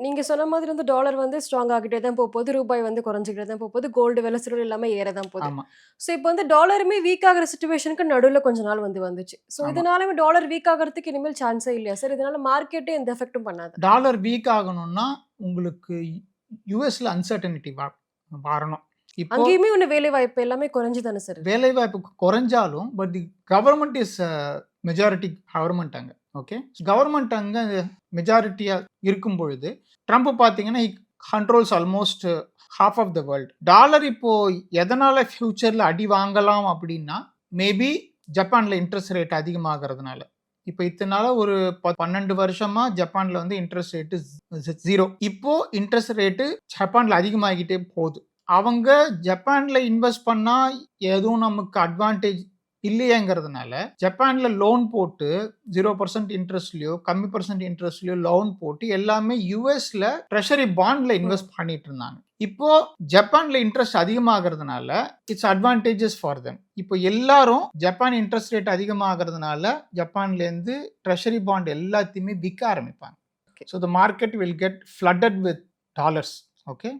நீங்க சொன்ன மாதிரி வந்து டாலர் வந்து ஸ்ட்ராங் ஆகிட்டே தான் போகுது. ரூபாய் வந்து குறைஞ்சுக்கிட்டே தான் போகுது. கோல்டு விலை சிறுவல் எல்லாமே ஏற தான் போகுது. ஆமா, ஸோ இப்போ வந்து டாலருமே வீக் ஆகுற சிச்சுவேஷனுக்கு நடுவுல கொஞ்ச நாள் வந்துச்சு. ஸோ ஆமா. இதனாலவே டாலர் வீக் ஆகுறதுக்கு இனிமேல் சான்ஸே இல்லையா சார்? இதனால மார்க்கெட்டே எந்த எஃபெக்டும் பண்ணாதா? டாலர் வீக் ஆகணும்னா, உங்களுக்கு யுஎஸ்ல அன்சர்டனிட்டி வரணும். இப்போ அங்கேயுமே ஒண்ணு வேலைவாய்ப்பு எல்லாமே குறைஞ்சு தானே சார் இருக்கு. வேலைவாய்ப்பு குறைஞ்சாலும், but the government is majority government அங்க. ஓகே. கவர்ன்மென்ட் அங்க மெஜாரிட்டியா இருக்கும் பொழுது, ட்ரம்ப் பார்த்தீங்கன்னா, he controls almost half of the world. Dollar இப்போ எதனால ஃபியூச்சர்ல அடி வாங்கலாம் அப்படின்னா, மேபி ஜப்பான்ல இன்ட்ரெஸ்ட் ரேட் அதிகமாகறதுனால. இப்ப இத்தன நாளா ஒரு 12 வருஷமா ஜப்பான்ல வந்து இன்ட்ரெஸ்ட் ரேட் 0. இப்போ இன்ட்ரெஸ்ட் ரேட் ஜப்பான்ல அதிகமாகிட்டே போகுது. அவங்க ஜப்பான்ல இன்வெஸ்ட் பண்ணா எதுவும் நமக்கு அட்வான்டேஜ் இல்லையேங்கிறதுனால, ஜப்பான்ல லோன் போட்டு 0% இன்ட்ரெஸ்ட்லயோ, கம்மி பெர்சென்ட் இன்ட்ரெஸ்ட்லயோ லோன் போட்டு எல்லாமே யுஎஸ்ல ட்ரெஷரி பாண்ட்ல ம். இன்வெஸ்ட் பண்ணிட்டு இருந்தாங்க. இப்போ ஜப்பான்ல இன்ட்ரெஸ்ட் அதிகமாகறதுனால இட்ஸ் அட்வான்டேஜஸ் ஃபார் தெம். இப்போ எல்லாரும் ஜப்பான் இன்ட்ரெஸ்ட் ரேட் அதிகமாகறதுனால ஜப்பான்ல இருந்து ட்ரெஷரி பாண்ட் எல்லாத்தையுமே விற்க ஆரம்பிப்பாங்க. Okay. So the market will get flooded with dollars. Okay.